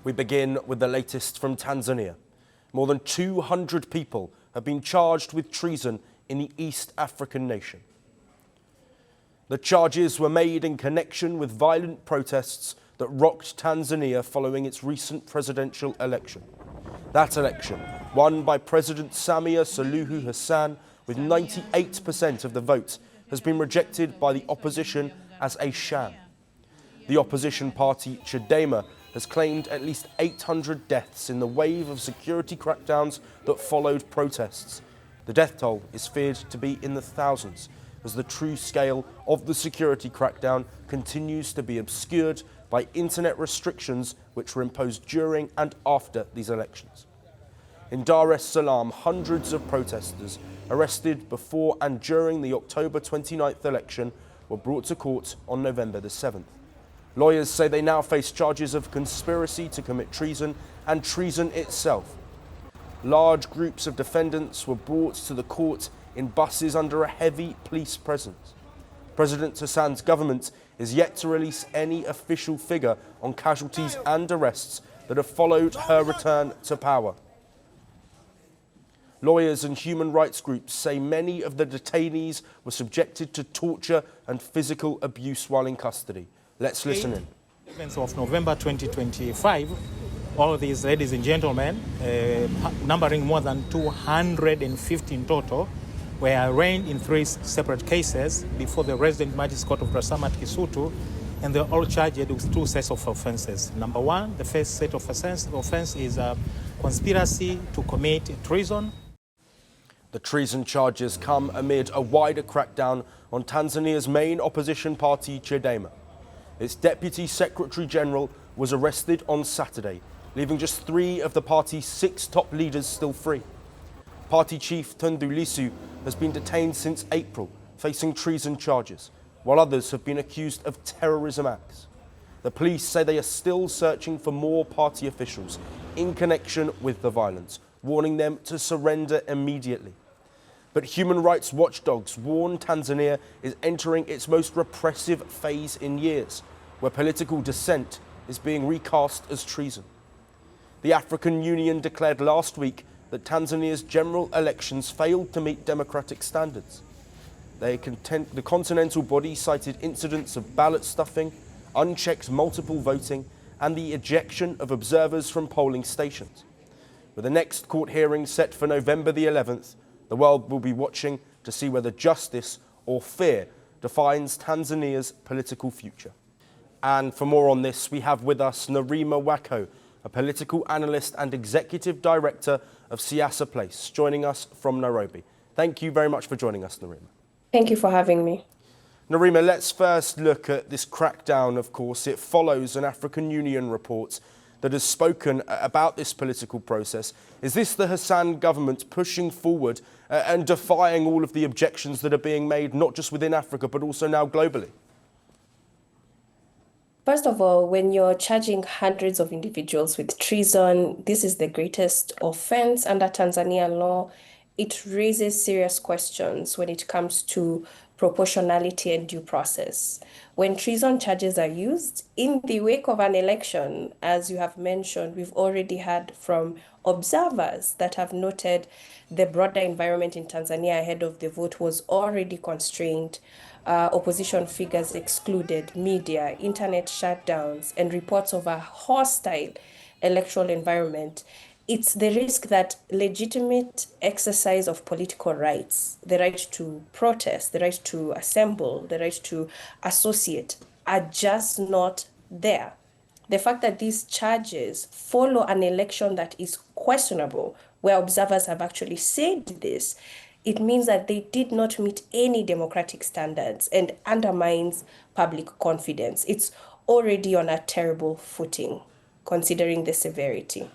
We begin with the latest from Tanzania. More than 200 people have been charged with treason in the East African nation. The charges were made in connection with violent protests that rocked Tanzania following its recent presidential election. That election, won by President Samia Suluhu Hassan with 98% of the vote, has been rejected by the opposition as a sham. The opposition party CHADEMA has claimed at least 800 deaths in the wave of security crackdowns that followed protests. The death toll is feared to be in the thousands, as the true scale of the security crackdown continues to be obscured by internet restrictions which were imposed during and after these elections. In Dar es Salaam, hundreds of protesters arrested before and during the October 29th election were brought to court on November the 7th. Lawyers say they now face charges of conspiracy to commit treason and treason itself. Large groups of defendants were brought to the court in buses under a heavy police presence. President Hassan's government is yet to release any official figure on casualties and arrests that have followed her return to power. Lawyers and human rights groups say many of the detainees were subjected to torture and physical abuse while in custody. Let's listen in. 7th of November 2025, all these ladies and gentlemen, numbering more than 250 in total, were arraigned in 3 separate cases before the resident magistrate court of Dar es Salaam at Kisutu, and they're all charged with 2 sets of offences. Number 1, the first set of offence is conspiracy to commit treason. The treason charges come amid a wider crackdown on Tanzania's main opposition party, CHADEMA. Its Deputy Secretary General was arrested on Saturday, leaving just 3 of the party's 6 top leaders still free. Party chief Tundu Lissu has been detained since April, facing treason charges, while others have been accused of terrorism acts. The police say they are still searching for more party officials in connection with the violence, warning them to surrender immediately. But human rights watchdogs warn Tanzania is entering its most repressive phase in years, where political dissent is being recast as treason. The African Union declared last week that Tanzania's general elections failed to meet democratic standards. The continental body cited incidents of ballot stuffing, unchecked multiple voting, and the ejection of observers from polling stations. With the next court hearing set for November the 11th, the world will be watching to see whether justice or fear defines Tanzania's political future. And for more on this, we have with us Nerima Wako, a political analyst and executive director of Siasa Place, joining us from Nairobi. Thank you very much for joining us, Nerima. Thank you for having me. Nerima, let's first look at this crackdown, of course. It follows an African Union report that has spoken about this political process. Is this the Hassan government pushing forward and defying all of the objections that are being made, not just within Africa, but also now globally? First of all, when you're charging hundreds of individuals with treason, this is the greatest offense under Tanzanian law. It raises serious questions when it comes to proportionality and due process. When treason charges are used in the wake of an election, as you have mentioned, we've already heard from observers that have noted the broader environment in Tanzania ahead of the vote was already constrained. Opposition figures excluded, media, internet shutdowns, and reports of a hostile electoral environment. It's the risk that legitimate exercise of political rights, the right to protest, the right to assemble, the right to associate, are just not there. The fact that these charges follow an election that is questionable, where observers have actually said this, it means that they did not meet any democratic standards and undermines public confidence. It's already on a terrible footing, considering the severity.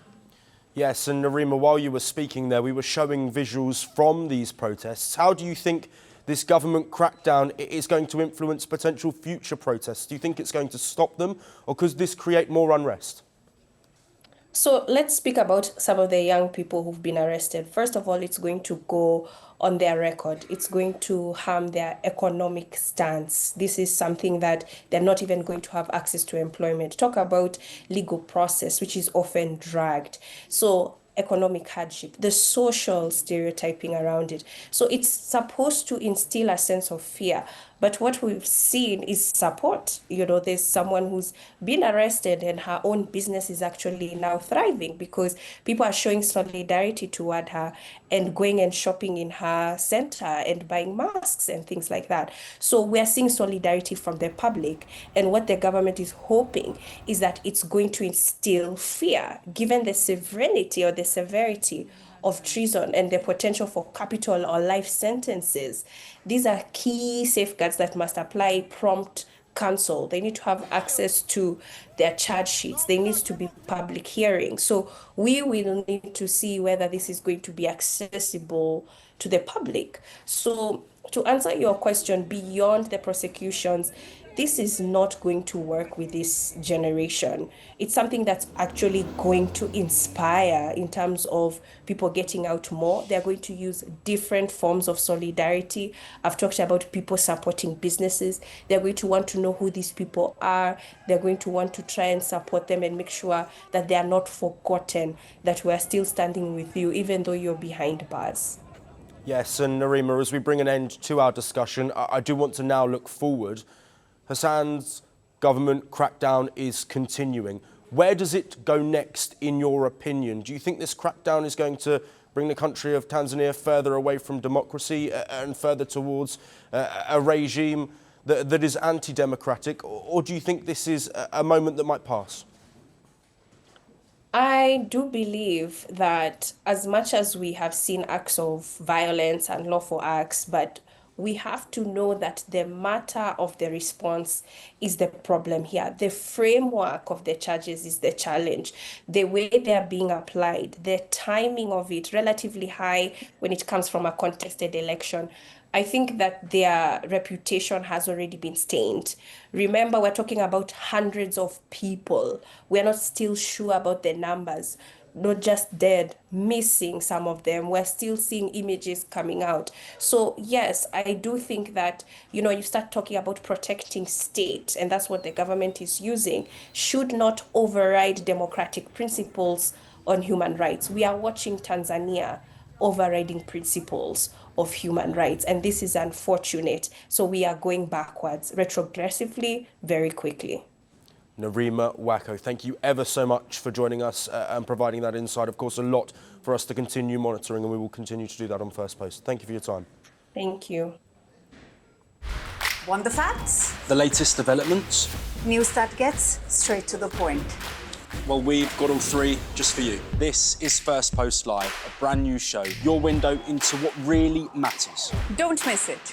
Yes, and Nerima, while you were speaking there, we were showing visuals from these protests. How do you think this government crackdown is going to influence potential future protests? Do you think it's going to stop them, or could this create more unrest? So let's speak about some of the young people who've been arrested. First of all, it's going to go on their record. It's going to harm their economic stance. This is something that they're not even going to have access to employment. Talk about legal process, which is often dragged. So economic hardship, the social stereotyping around it. So it's supposed to instill a sense of fear. But what we've seen is support. There's someone who's been arrested and her own business is actually now thriving because people are showing solidarity toward her and going and shopping in her center and buying masks and things like that. So we're seeing solidarity from the public. And what the government is hoping is that it's going to instill fear, given the severity or the severity of treason and the potential for capital or life sentences. These are key safeguards that must apply prompt counsel. They need to have access to their charge sheets. There needs to be public hearings. So we will need to see whether this is going to be accessible to the public. So to answer your question, beyond the prosecutions, this is not going to work with this generation. It's something that's actually going to inspire in terms of people getting out more. They're going to use different forms of solidarity. I've talked about people supporting businesses. They're going to want to know who these people are. They're going to want to try and support them and make sure that they are not forgotten, that we're still standing with you, even though you're behind bars. Yes, and Narima, as we bring an end to our discussion, I do want to now look forward. Hassan's government crackdown is continuing. Where does it go next, in your opinion? Do you think this crackdown is going to bring the country of Tanzania further away from democracy and further towards a regime that is anti-democratic? Or do you think this is a moment that might pass? I do believe that as much as we have seen acts of violence and lawful acts, but we have to know that the matter of the response is the problem here. The framework of the charges is the challenge. The way they are being applied, the timing of it, relatively high when it comes from a contested election. I think that their reputation has already been stained. Remember, we're talking about hundreds of people. We're not still sure about the numbers. Not just dead, missing some of them. We're still seeing images coming out. So yes, I do think that, you start talking about protecting state, and that's what the government is using, should not override democratic principles on human rights. We are watching Tanzania overriding principles of human rights, and this is unfortunate. So we are going backwards, retrogressively, very quickly. Narima Wako, thank you ever so much for joining us and providing that insight. Of course, a lot for us to continue monitoring, and we will continue to do that on Firstpost. Thank you for your time. Thank you. Want the facts? The latest developments? News that gets straight to the point. Well, we've got all three just for you. This is Firstpost Live, a brand new show, your window into what really matters. Don't miss it.